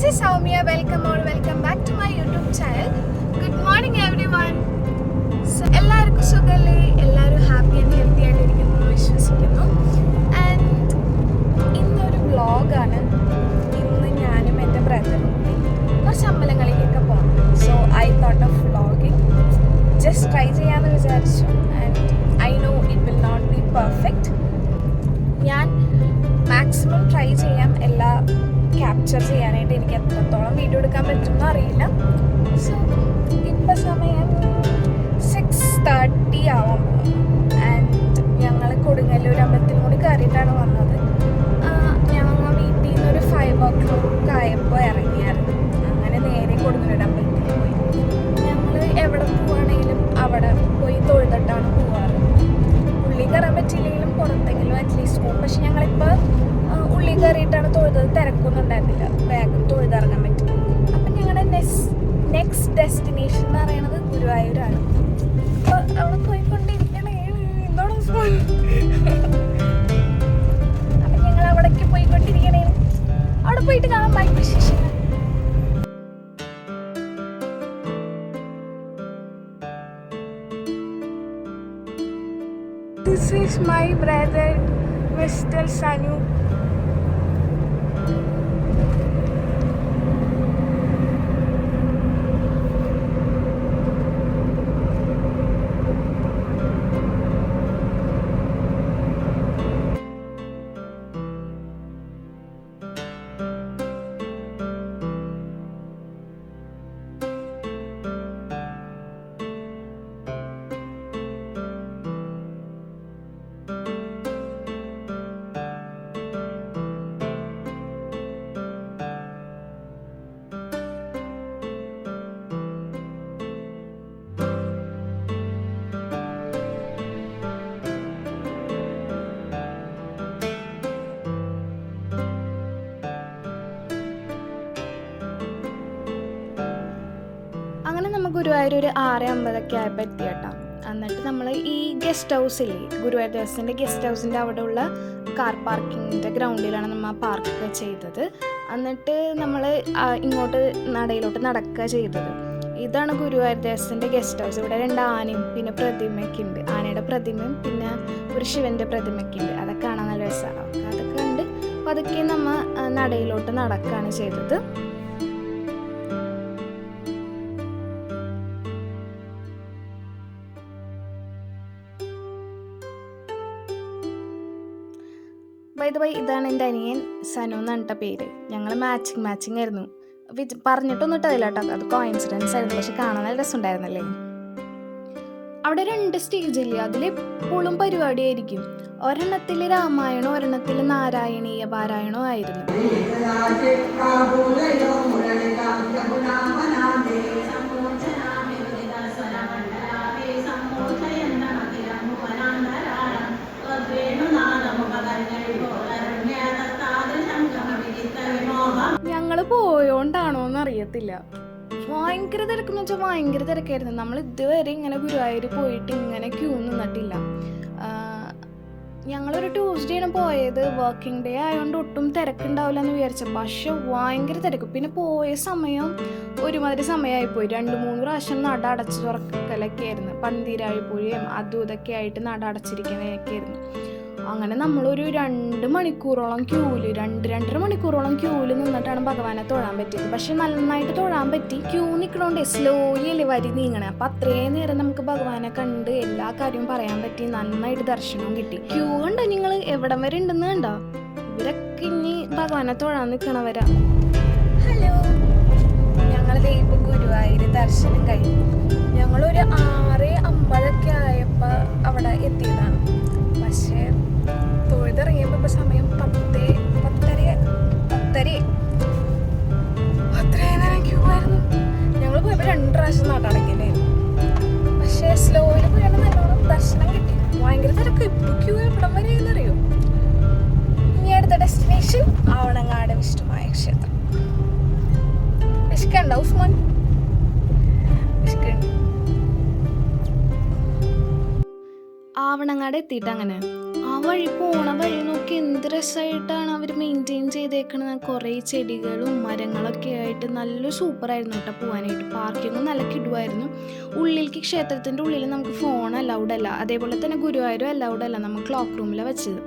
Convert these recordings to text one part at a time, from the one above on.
This is Soumya. Welcome back to my YouTube channel. Good morning everyone. So എല്ലാവർക്കും സുഖല്ലേ? എല്ലാവരും happy and healthy ആയിട്ടിരിക്കുന്നു വിശ്വസിക്കുന്നു. And ഇന്നൊരു വ്ളോഗാണ്. ഇന്ന് ഞാനും എൻ്റെ ബ്രദറും കുറച്ച് അമ്പലങ്ങളിലേക്കൊക്കെ പോകണം. So I thought of vlogging just try ചെയ്യാമെന്ന് വിചാരിച്ചു. And I know it will not be perfect. ഞാൻ മാക്സിമം ട്രൈ ചെയ്യാം എല്ലാ ക്യാപ്ചർ ചെയ്യാനായിട്ട്. എനിക്ക് എത്രത്തോളം വീഡിയോ എടുക്കാൻ പറ്റുമെന്ന് അറിയില്ല. സോ ഇപ്പം സമയം 6:30 ആവാൻ പോകും. ആൻഡ് ഞങ്ങൾ കൊടുങ്ങല്ലൂർ അമ്പലത്തിൽ കൂടി കയറിയിട്ടാണ് വന്നത്. ഞങ്ങൾ വീട്ടിൽ നിന്നൊരു 5 o'clock ആയപ്പോൾ ഇറങ്ങിയായിരുന്നു. അങ്ങനെ നേരെ കൊടുങ്ങല്ലൂർ അമ്പലത്തിൽ പോയി. ഞങ്ങൾ എവിടെ പോവുകയാണെങ്കിലും അവിടെ പോയി തൊഴുതിട്ടാണ് പോവാറ്. ഉള്ളിൽ കയറാൻ പറ്റിയില്ലെങ്കിലും പുറത്തെങ്കിലും അറ്റ്ലീസ്റ്റ് പോകും. പക്ഷെ ഞങ്ങളിപ്പോൾ ഉള്ളിൽ കയറിയിട്ടാണ് തൊഴുതത്. തിരക്കൊന്നും ഉണ്ടായിരുന്നില്ല, വേഗം തൊഴുതിറങ്ങാൻ പറ്റും. അപ്പം ഞങ്ങളുടെ നെക്സ്റ്റ് ഡെസ്റ്റിനേഷൻ എന്ന് പറയുന്നത് ഗുരുവായൂരാണ്. അപ്പോൾ അവിടെ പോയിക്കൊണ്ടിരിക്കണേ എന്തോളം അപ്പം ഞങ്ങൾ അവിടേക്ക് പോയിക്കൊണ്ടിരിക്കണേ. അവിടെ പോയിട്ട് കാണാൻ ഭയങ്കര വിശേഷങ്ങൾ. This is my brother, Mr. Sanu. അങ്ങനെ നമുക്ക് ഗുരുവായൂർ ഒരു 6:50 ആയപ്പോൾ എത്തി കേട്ടോ. എന്നിട്ട് നമ്മൾ ഈ ഗസ്റ്റ് ഹൗസില്ലേ, ഗുരുവായൂർ ദേവസ്വത്തിൻ്റെ ഗസ്റ്റ് ഹൗസിൻ്റെ അവിടെയുള്ള കാർ പാർക്കിങ്ങിൻ്റെ ഗ്രൗണ്ടിലാണ് നമ്മൾ പാർക്കൊക്കെ ചെയ്തത്. എന്നിട്ട് നമ്മൾ ഇങ്ങോട്ട് നടയിലോട്ട് നടക്കുക ചെയ്തത്. ഇതാണ് ഗുരുവായൂർ ദേവസ്വത്തിൻ്റെ ഗസ്റ്റ് ഹൗസ്. ഇവിടെ 2 ആനയും പിന്നെ പ്രതിമയൊക്കെ ഉണ്ട്. ആനയുടെ പ്രതിമയും പിന്നെ ഒരു ശിവൻ്റെ പ്രതിമയൊക്കെ ഉണ്ട്. അതൊക്കെ കാണാൻ നല്ല രസമാണ്. അതൊക്കെ കണ്ട് പതുക്കെ നമ്മൾ നടയിലോട്ട് നടക്കുകയാണ് ചെയ്തത്. ബൈ ദ വൈ ഇതാണ് എൻ്റെ അനിയൻ സനു എന്ന് പറഞ്ഞിട്ട പേര്. ഞങ്ങൾ മാച്ചിങ് ആയിരുന്നു. പറഞ്ഞിട്ടൊന്നും ഇട്ടതില്ല കേട്ടോ, അത് കോയിൻസിഡൻസ് ആയിരുന്നു. പക്ഷെ കാണാൻ നല്ല രസമുണ്ടായിരുന്നല്ലേ. അവിടെ 2 സ്റ്റേജില്ലേ, അതിലെപ്പോഴും പരിപാടിയായിരിക്കും. ഒരെണ്ണത്തിൽ രാമായണോ ഒരെണ്ണത്തിൽ നാരായണീയ പാരായണോ ആയിരുന്നു. ഞങ്ങൾ പോയോണ്ടാണോന്ന് അറിയത്തില്ല, ഭയങ്കര തിരക്കെന്ന് വെച്ചാൽ ഭയങ്കര തിരക്കായിരുന്നു. നമ്മൾ ഇതുവരെ ഇങ്ങനെ ഗുരുവായൂർ പോയിട്ട് ഇങ്ങനെ ക്യൂ നിന്നിട്ടില്ല. ഞങ്ങളൊരു ട്യൂസ്ഡേയാണ് പോയത്. വർക്കിംഗ് ഡേ ആയതുകൊണ്ട് ഒട്ടും തിരക്കുണ്ടാവില്ല എന്ന് വിചാരിച്ചത്. പക്ഷെ ഭയങ്കര തിരക്ക്. പിന്നെ പോയ സമയം ഒരുമാതിരി സമയമായിപ്പോയി. 2-3 പ്രാവശ്യം നട അടച്ച് തുറക്കലൊക്കെ ആയിരുന്നു. പന്തീരാഴിപ്പുഴയും അതും ഇതൊക്കെ ആയിട്ട് നട അടച്ചിരിക്കുന്നതൊക്കെ ആയിരുന്നു. അങ്ങനെ നമ്മളൊരു 2 മണിക്കൂറോളം ക്യൂവിൽ 2-2.5 മണിക്കൂറോളം ക്യൂവിൽ നിന്നിട്ടാണ് ഭഗവാനെ തൊഴാൻ പറ്റിയത്. പക്ഷെ നന്നായിട്ട് തൊഴാൻ പറ്റി. ക്യൂ നിൽക്കണോണ്ടേ സ്ലോലി അല്ലേ വരി നീങ്ങണേ. അപ്പം അത്രയും നേരം നമുക്ക് ഭഗവാനെ കണ്ട് എല്ലാ കാര്യവും പറയാൻ പറ്റി. നന്നായിട്ട് ദർശനവും കിട്ടി. ക്യൂ കണ്ടോ നിങ്ങൾ? എവിടം വരെ ഉണ്ടെന്ന് കണ്ടോ? ഇവരൊക്കെ ഇനി ഭഗവാനെ തൊഴാൻ നിൽക്കണവരാ. ഹലോ, ഞങ്ങളിതേ ഇപ്പോൾ ഗുരുവായൂർ ദർശനം കഴിഞ്ഞു. ഞങ്ങളൊരു 6:50 ആയപ്പോൾ അവിടെ എത്തിയതാണ്. പക്ഷേ തൊഴുതിറങ്ങിയപ്പോൾ ഇപ്പോൾ സമയം 10:30. അത്രയും നേരം ക്യൂ ആയിരുന്നു. ഞങ്ങൾ പോയപ്പോൾ 2 പ്രാവശ്യം നടടക്കില്ലായിരുന്നു. പക്ഷേ സ്ലോയിൽ പോയാണ് നല്ലോണം ദർശനം കിട്ടി. ഭയങ്കര തിരക്ക്. ഇപ്പോൾ ക്യൂ എവിടം വരെ എന്നറിയോ? ഇനി അടുത്ത ഡെസ്റ്റിനേഷൻ ആവണങ്ങാട് വിഷ്ണുമായ ക്ഷേത്രം. വിഷ്കണ്ട ഉസ്മാൻ വിഷ്കണ്ട്. ആവണങ്ങാട് എത്തിയിട്ട് അങ്ങനെ വഴി പോണ വഴി നോക്കി എന്ത് രസമായിട്ടാണ് അവർ മെയിൻറ്റെയിൻ ചെയ്തേക്കണത്. കുറേ ചെടികളും മരങ്ങളൊക്കെ ആയിട്ട് നല്ല സൂപ്പറായിരുന്നു കേട്ടോ പോകാനായിട്ട്. പാർക്കിങ്ങും നല്ല കിടുവായിരുന്നു. ഉള്ളിലേക്ക് ക്ഷേത്രത്തിൻ്റെ ഉള്ളിൽ നമുക്ക് ഫോൺ അലൗഡ് അല്ല, അതേപോലെ തന്നെ ഗുരുവായൂരും അലൗഡ് അല്ല. നമ്മൾ ക്ലോക്ക് റൂമിലാണ് വെച്ചത്.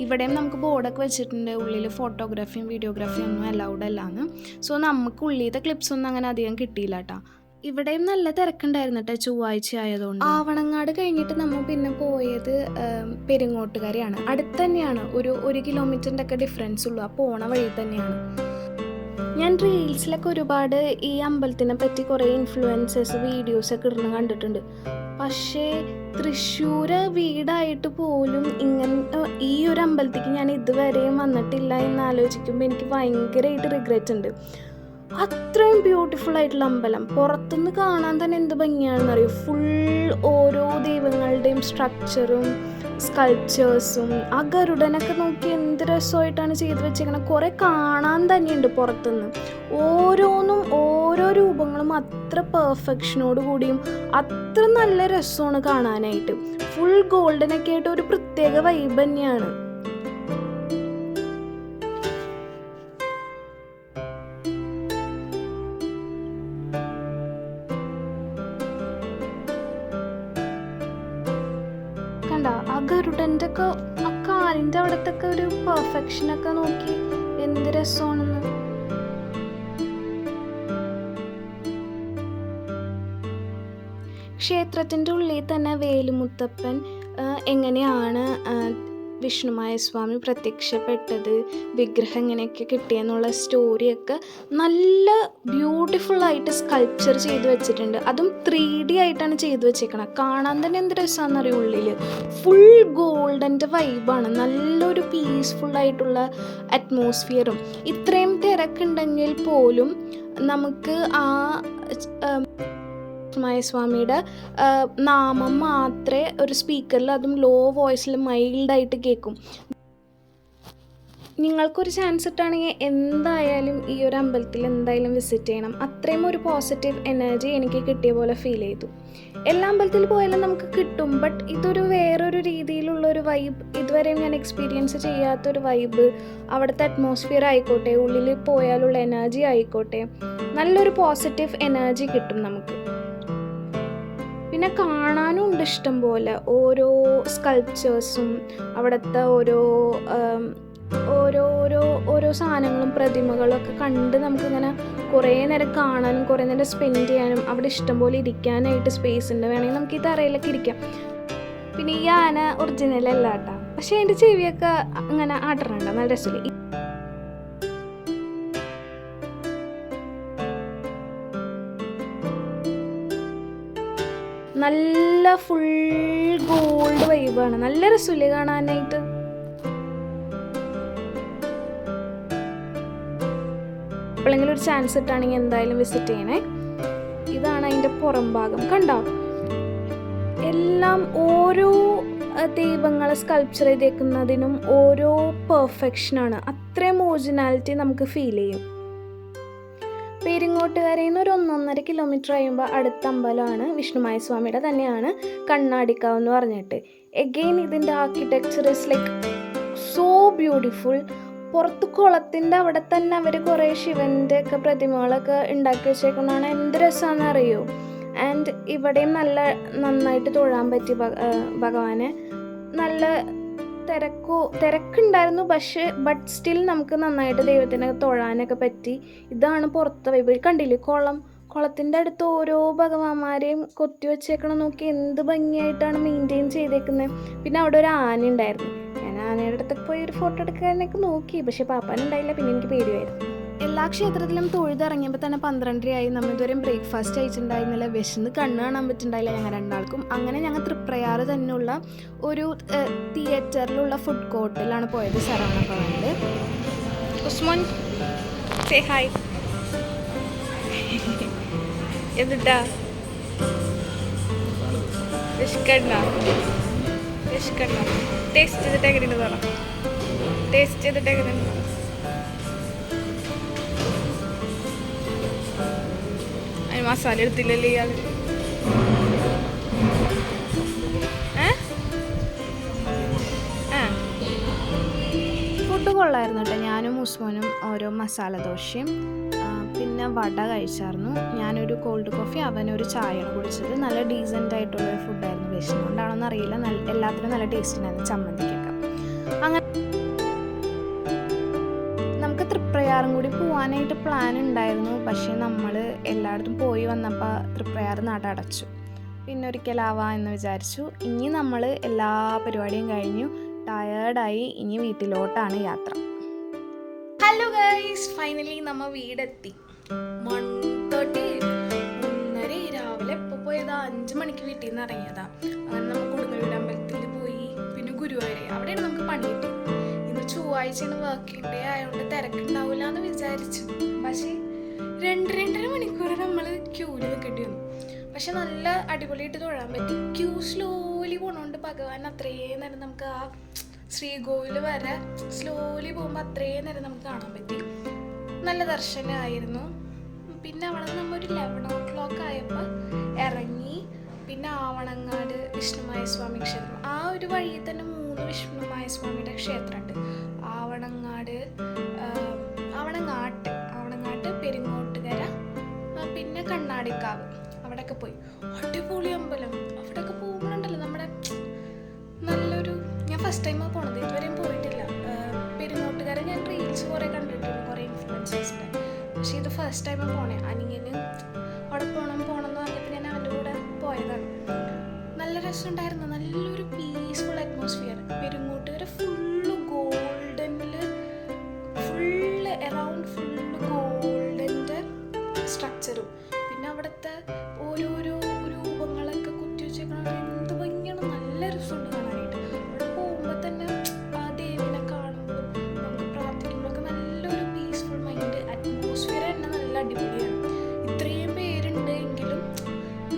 ഇവിടെയും നമുക്ക് ബോർഡൊക്കെ വെച്ചിട്ടുണ്ട് ഉള്ളിൽ ഫോട്ടോഗ്രാഫിയും വീഡിയോഗ്രാഫിയും ഒന്നും അലൗഡ് അല്ലാന്ന്. സോ നമുക്ക് ഉള്ളിലത്തെ ക്ലിപ്സ് ഒന്നും അങ്ങനെ അധികം കിട്ടിയില്ല കേട്ടോ. ഇവിടെയും നല്ല തിരക്കുണ്ടായിരുന്നു കേട്ടോ ചൊവ്വാഴ്ച ആയതുകൊണ്ട്. ആവണങ്ങാട് കഴിഞ്ഞിട്ട് നമ്മൾ പിന്നെ പോയത് പെരിങ്ങോട്ടുകരയാണ്. അടുത്ത് തന്നെയാണ്, ഒരു കിലോമീറ്ററിൻ്റെ ഒക്കെ ഡിഫറൻസ് ഉള്ളൂ. ആ പോണ വഴി തന്നെയാണ്. ഞാൻ റീൽസിലൊക്കെ ഒരുപാട് ഈ അമ്പലത്തിനെ പറ്റി കുറേ ഇൻഫ്ലുവൻസേഴ്സ് വീഡിയോസൊക്കെ ഇടുന്ന കണ്ടിട്ടുണ്ട്. പക്ഷേ തൃശ്ശൂർ വീടായിട്ട് പോലും ഈ ഒരു അമ്പലത്തേക്ക് ഞാൻ ഇതുവരെയും വന്നിട്ടില്ല എന്നാലോചിക്കുമ്പോൾ എനിക്ക് ഭയങ്കരമായിട്ട് റിഗ്രറ്റ് ഉണ്ട്. അത്രയും ബ്യൂട്ടിഫുൾ ആയിട്ടുള്ള അമ്പലം. പുറത്തുനിന്ന് കാണാൻ തന്നെ എന്ത് ഭംഗിയാണെന്നറിയോ. ഫുൾ ഓരോ ദൈവങ്ങളുടെയും സ്ട്രക്ചറും സ്കൾപ്ചേഴ്സും. ആ ഗരുഡനൊക്കെ നോക്കി എന്ത് രസമായിട്ടാണ് ചെയ്ത് വെച്ചേക്കണം. കുറേ കാണാൻ തന്നെയുണ്ട് പുറത്തുനിന്ന്. ഓരോന്നും ഓരോ രൂപങ്ങളും അത്ര പെർഫെക്ഷനോട് കൂടിയും അത്ര നല്ല രസമാണ് കാണാനായിട്ട്. ഫുൾ ഗോൾഡനൊക്കെ ആയിട്ട് ഒരു പ്രത്യേക വൈബ് തന്നെയാണ്. ആ ഗരുഡൻ്റെ ഒക്കെ ആ കാലിൻ്റെ അവിടത്തൊക്കെ ഒരു പെർഫെക്ഷനൊക്കെ നോക്കി എന്ത് രസമാണെന്ന്. ക്ഷേത്രത്തിൻ്റെ ഉള്ളിൽ തന്നെ വേലുമുത്തപ്പൻ എങ്ങനെയാണ് വിഷ്ണുമായ സ്വാമി പ്രത്യക്ഷപ്പെട്ടത്, വിഗ്രഹം എങ്ങനെയൊക്കെ കിട്ടിയെന്നുള്ള സ്റ്റോറിയൊക്കെ നല്ല ബ്യൂട്ടിഫുള്ളായിട്ട് സ്കൾപ്ചർ ചെയ്ത് വെച്ചിട്ടുണ്ട്. അതും 3D ആയിട്ടാണ് ചെയ്ത് വെച്ചേക്കണം. കാണാൻ തന്നെ എന്ത് രസമാണെന്നറിയും. ഉള്ളിൽ ഫുൾ ഗോൾഡൻ്റെ വൈബാണ്. നല്ലൊരു പീസ്ഫുള്ളായിട്ടുള്ള അറ്റ്മോസ്ഫിയറും. ഇത്രയും തിരക്കുണ്ടെങ്കിൽ പോലും നമുക്ക് ആ സ്വാമിയുടെ നാമം മാത്രമേ ഒരു സ്പീക്കറിൽ, അതും ലോ വോയിസിൽ മൈൽഡായിട്ട് കേൾക്കും. നിങ്ങൾക്കൊരു ചാൻസ് ഇട്ടാണെങ്കിൽ എന്തായാലും ഈ ഒരു അമ്പലത്തിൽ എന്തായാലും വിസിറ്റ് ചെയ്യണം. അത്രയും ഒരു പോസിറ്റീവ് എനർജി എനിക്ക് കിട്ടിയ പോലെ ഫീൽ ചെയ്തു. എല്ലാ അമ്പലത്തിൽ പോയാലും നമുക്ക് കിട്ടും, ബട്ട് ഇതൊരു വേറൊരു രീതിയിലുള്ളൊരു വൈബ്. ഇതുവരെയും ഞാൻ എക്സ്പീരിയൻസ് ചെയ്യാത്തൊരു വൈബ്. അവിടുത്തെ അറ്റ്മോസ്ഫിയർ ആയിക്കോട്ടെ, ഉള്ളിൽ പോയാലുള്ള എനർജി ആയിക്കോട്ടെ, നല്ലൊരു പോസിറ്റീവ് എനർജി കിട്ടും നമുക്ക്. പിന്നെ കാണാനും ഉണ്ട് ഇഷ്ടം പോലെ ഓരോ സ്കൾപ്ചേഴ്സും, അവിടുത്തെ ഓരോ സാധനങ്ങളും പ്രതിമകളും ഒക്കെ കണ്ട് നമുക്കിങ്ങനെ കുറേ നേരം കാണാനും കുറേ നേരം സ്പെൻഡ് ചെയ്യാനും അവിടെ ഇഷ്ടംപോലെ ഇരിക്കാനായിട്ട് സ്പേസ് ഉണ്ട്. വേണമെങ്കിൽ നമുക്ക് ഈ തറയിലൊക്കെ ഇരിക്കാം. പിന്നെ ഈ ആന ഒറിജിനൽ അല്ല കേട്ടോ, പക്ഷേ അതിൻ്റെ ചെവിയൊക്കെ അങ്ങനെ ആട്ടണുണ്ട്, നല്ല രസമില്ല. നല്ല ഫുൾ ഗോൾഡ് വൈബാണ്. നല്ല രസമില്ലേ കാണാനായിട്ട്. എപ്പോഴെങ്കിലും ഒരു ചാൻസ് ഇട്ടാണെങ്കിൽ എന്തായാലും വിസിറ്റ് ചെയ്യണേ. ഇതാണ് അതിൻ്റെ പുറം ഭാഗം. കണ്ടോ, എല്ലാം ഓരോ ദൈവങ്ങളെ സ്കൾപ്ചർ ചെയ്തേക്കുന്നതിനും ഓരോ പെർഫെക്ഷനാണ്. അത്രയും ഒറിജിനാലിറ്റി നമുക്ക് ഫീൽ ചെയ്യും. പെരിങ്ങോട്ടുകരയിൽ നിന്ന് ഒരു 1.5 കിലോമീറ്റർ കഴിയുമ്പോൾ അടുത്ത അമ്പലമാണ് വിഷ്ണുമായ സ്വാമിയുടെ തന്നെയാണ്, കണ്ണാടിക്കാവ് എന്ന് പറഞ്ഞിട്ട്. എഗെയിൻ ഇതിൻ്റെ architecture is like so beautiful. പുറത്ത് കുളത്തിൻ്റെ അവിടെ തന്നെ അവർ കുറേ ശിവൻ്റെ ഒക്കെ പ്രതിമകളൊക്കെ ഉണ്ടാക്കി വെച്ചേക്കുന്നതാണ്. എന്ത് രസമാണെന്ന് അറിയോ. ആൻഡ് ഇവിടെയും നന്നായിട്ട് തൊഴാൻ പറ്റി ഭഗവാനെ. നല്ല തിരക്കുണ്ടായിരുന്നു, ബട്ട് സ്റ്റിൽ നമുക്ക് നന്നായിട്ട് ദൈവത്തിനെ തൊഴാനൊക്കെ പറ്റി. ഇതാണ് പുറത്തെ വൈബ്. കണ്ടില്ലേ കുളത്തിൻ്റെ അടുത്ത് ഓരോ ഭഗവാന്മാരെയും കൊത്തി വെച്ചേക്കണം. നോക്കി എന്ത് ഭംഗിയായിട്ടാണ് മെയിൻറ്റെയിൻ ചെയ്തേക്കുന്നത്. പിന്നെ അവിടെ ഒരു ആന ഉണ്ടായിരുന്നു. ഞാൻ ആനയുടെ അടുത്തൊക്കെ പോയി ഒരു ഫോട്ടോ എടുക്കാനൊക്കെ നോക്കി, പക്ഷെ പാപ്പാനുണ്ടായില്ല. പിന്നെ എനിക്ക് പേടിയായിരുന്നു. എല്ലാ ക്ഷേത്രത്തിലും തൊഴുതിറങ്ങിയപ്പോൾ തന്നെ 12:30 നമ്മൾ ഇതുവരെയും ബ്രേക്ക്ഫാസ്റ്റ് കഴിച്ചിട്ടുണ്ടായിരുന്നില്ല. വിശന്ന് കണ്ണ് കാണാൻ പറ്റുന്നുണ്ടായില്ല ഞങ്ങൾ രണ്ടാൾക്കും. അങ്ങനെ ഞങ്ങൾ തൃപ്രയാറ് തന്നെയുള്ള ഒരു തിയേറ്ററിലുള്ള ഫുഡ് കോർട്ടിലാണ് പോയത്, ശരവണ ഭവനിൽ. Usman say hi. എന്നിട്ടാ വിഷ്കണ്ണ ടേസ്റ്റ് ചെയ്തിട്ട് എങ്ങനെയുണ്ട് പറ. ടേസ്റ്റ് ചെയ്തിട്ട് എങ്ങനെയുണ്ട്? മസാല എടുത്തില്ലല്ലേ ഇയാൾ? കൊള്ളായിരുന്നു കേട്ടോ. ഞാനും ഉസ്മാനും ഓരോ മസാല ദോശയും പിന്നെ വട കഴിച്ചായിരുന്നു. ഞാനൊരു കോൾഡ് കോഫി, അവനൊരു ചായയാണ് കുടിച്ചത്. നല്ല ഡീസൻ്റ് ആയിട്ടുള്ളൊരു ഫുഡായിരുന്നു. വിശന്നുകൊണ്ടാണോന്ന് അറിയില്ല, എല്ലാത്തിനും നല്ല ടേസ്റ്റ് ഉണ്ടായിരുന്നു, ചമ്മന്തിക്കൊക്കെ. അങ്ങനെ നമുക്ക് തൃപ്രയാറും കൂടി പോകാനായിട്ട് പ്ലാൻ ഉണ്ടായിരുന്നു. പക്ഷേ നമ്മൾ എല്ലായിടത്തും പോയി വന്നപ്പോൾ തൃപ്രയാർ നട അടച്ചു. പിന്നെ ഒരിക്കലാവാം എന്ന് വിചാരിച്ചു. ഇനി നമ്മൾ എല്ലാ പരിപാടിയും കഴിഞ്ഞു, ടയേർഡായി. ഇനി വീട്ടിലോട്ടാണ് യാത്ര. ഹലോ ഗൈസ്, ഫൈനലി നമ്മൾ വീടെത്തി. 1:30 രാവിലെ. എപ്പോൾ പോയതാ? 5 മണിക്ക് വീട്ടിൽ നിന്ന് ഇറങ്ങിയതാ. അങ്ങനെ നമ്മൾ കൊടുങ്ങല്ലൂർ അമ്പലത്തിൽ പോയി. പിന്നെ ഗുരുവായൂർ, അവിടെയാണ് നമുക്ക് പണി കിട്ടി. ഇന്ന് ചൊവ്വാഴ്ചയാണ്, വർക്കിംഗ് ഡേ ആയതുകൊണ്ട് തിരക്കുണ്ടാവില്ല എന്ന് വിചാരിച്ചു. പക്ഷേ 2-2.5 മണിക്കൂർ നമ്മൾ ക്യൂവിൽ നിൽക്കേണ്ടി വന്നു. പക്ഷെ നല്ല അടിപൊളിയായിട്ട് തൊഴാൻ പറ്റി. ക്യൂ സ്ലോലി പോണോണ്ട് ഭഗവാൻ അത്രയും നേരം നമുക്ക് ആ ശ്രീകോവിൽ വരെ സ്ലോലി പോകുമ്പോൾ അത്രയും നേരം നമുക്ക് കാണാൻ പറ്റി. നല്ല ദർശനമായിരുന്നു. പിന്നെ അവിടെ നമ്മൾ ഒരു 11 o'clock ആയപ്പോൾ ഇറങ്ങി. പിന്നെ ആവണങ്ങാട് വിഷ്ണുമായ സ്വാമി ക്ഷേത്രം, ആ ഒരു വഴിയിൽ തന്നെ 3 വിഷ്ണുമായ സ്വാമിയുടെ ക്ഷേത്രമുണ്ട്. ആവണങ്ങാട്ട് പെരിങ്ങോട്ടുകര, പിന്നെ കണ്ണാടിക്കാവ്, അവിടെയൊക്കെ പോയി. അടിപൊളി അമ്പലം. അവിടെയൊക്കെ പോകുമ്പോഴുണ്ടല്ലോ നമ്മുടെ നല്ലൊരു, ഞാൻ ഫസ്റ്റ് ടൈമാണ് പോണത്, ഇതുവരെയും പോയിട്ടില്ല. പെരുങ്ങോട്ടുകാരെ ഞാൻ റീൽസ് കുറേ കണ്ടിട്ടുണ്ട്, കുറേ ഇൻഫ്ലുവൻസേഴ്സിൻ്റെ. പക്ഷേ ഇത് ഫസ്റ്റ് ടൈമാണ് പോണേ. അനിയന് അവിടെ പോകണം എന്ന് പറഞ്ഞപ്പോൾ ഞാൻ അവൻ്റെ കൂടെ പോയതാണ്. നല്ല രസമുണ്ടായിരുന്നു. നല്ലൊരു പീസ്ഫുൾ അറ്റ്മോസ്ഫിയർ. പെരുങ്ങോട്ടുകാര ഫുള്ള് ഗോൾഡനിൽ, ഫുള്ള് എറൗണ്ട് ഫുള്ള് ഗോൾഡൻ്റെ സ്ട്രക്ചറും, പിന്നെ അവിടുത്തെ ഓരോരോ രൂപങ്ങളൊക്കെ കുത്തി വെച്ചേക്കണം. എന്ത് ഭംഗിയാണ്, നല്ല രസമുണ്ട് കാണാനായിട്ട്. അവിടെ പോകുമ്പോൾ തന്നെ ആ ദേവിനെ കാണുമ്പോൾ നമുക്ക് പ്രാർത്ഥിക്കുമ്പോഴൊക്കെ നല്ലൊരു പീസ്ഫുൾ മൈൻഡ്. അറ്റ്മോസ്ഫിയർ തന്നെ നല്ല അടിപൊളിയാണ്. ഇത്രയും പേരുണ്ട് എങ്കിലും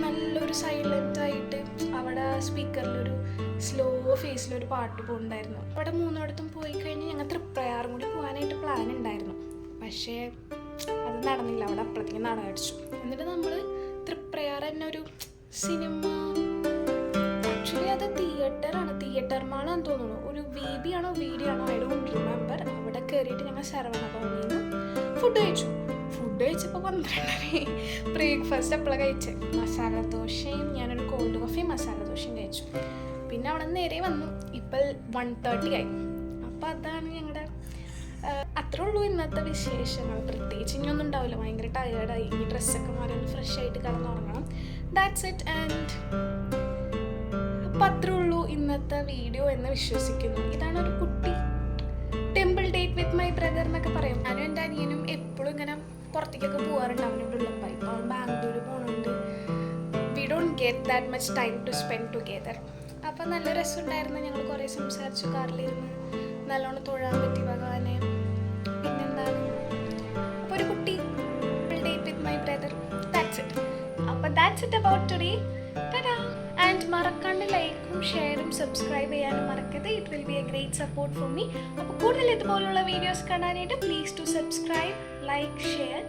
നല്ലൊരു സൈലൻ്റായിട്ട് അവിടെ സ്പീക്കറിലൊരു സ്ലോ ഫേസിലൊരു പാട്ട് പോകുന്നുണ്ടായിരുന്നു. അവിടെ 3 പോയി കഴിഞ്ഞ് ഞങ്ങൾ തൃപ്രയാറും കൂടി പോകാനായിട്ട് പ്ലാൻ ഉണ്ടായിരുന്നു. പക്ഷേ അത് നടന്നില്ല. അവിടെ അപ്പുറത്തേക്ക് നട അടിച്ചു. എന്നിട്ട് നമ്മൾ തൃപ്രയാർ തന്നെ ഒരു സിനിമ, ആക്ച്വലി അത് തിയേറ്റർ മാളാന്ന് തോന്നുന്നു. ഒരു VB ആണോ VD ആണോ ഐ ഡോണ്ട് റിമെമ്പർ. അവിടെ കയറിയിട്ട് ഞങ്ങൾ ശരവണഭവനിൽ നിന്ന് ഫുഡ് കഴിച്ചപ്പോൾ 12:30. ബ്രേക്ക്ഫാസ്റ്റ് എപ്പോഴാണ് കഴിച്ചത്? മസാല ദോശയും ഞാനൊരു കോൾഡ് കോഫിയും മസാല ദോശയും കഴിച്ചു. പിന്നെ അവിടെ നിന്ന് നേരെ വന്നു. ഇപ്പോൾ 1:30 ആയി. അപ്പോൾ അതാണ് ഞങ്ങളുടെ, അത്രേ ഉള്ളൂ ഇന്നത്തെ വിശേഷങ്ങൾ. പ്രത്യേകിച്ച് ഇനിയൊന്നും ഉണ്ടാവില്ല. ഭയങ്കര ടയേർഡായി. ഇനി ഡ്രസ്സൊക്കെ മാറി ഒന്ന് ഫ്രഷ് ആയിട്ട് കിടന്നുറങ്ങണം. That's it. ആൻഡ് അപ്പം അത്രേ ഉള്ളൂ ഇന്നത്തെ വീഡിയോ എന്ന് വിശ്വസിക്കുന്നു. ഇതാണ് ഒരു കുട്ടി temple date with my brother എന്നൊക്കെ പറയും. ഞാനും എൻ്റെ അനിയനും എപ്പോഴും ഇങ്ങനെ പുറത്തേക്കൊക്കെ പോകാറുണ്ട് അവനോട് ഉള്ളപ്പോൾ. ഇപ്പോൾ അവൻ ബാംഗ്ലൂർ പോകുന്നുണ്ട്. We don't get that much time to spend together. അപ്പം നല്ല രസമുണ്ടായിരുന്നു. ഞങ്ങൾ കുറേ സംസാരിച്ചു, കാറിലിരുന്ന് നല്ലോണം തൊഴാൻ പറ്റി ഭഗവാനെ. പിന്നെന്താണ്, അപ്പോൾ ഒരു കുട്ടി date with my brother. That's it. അപ്പോൾ that's it about today. Tata. And മറക്കാണ്ട് ലൈക്കും ഷെയറും സബ്സ്ക്രൈബ് ചെയ്യാനും മറക്കരുത്. It will be a great support for me. അപ്പോൾ കൂടുതൽ ഇതുപോലുള്ള വീഡിയോസ് കാണാനായിട്ട് please to subscribe, like, share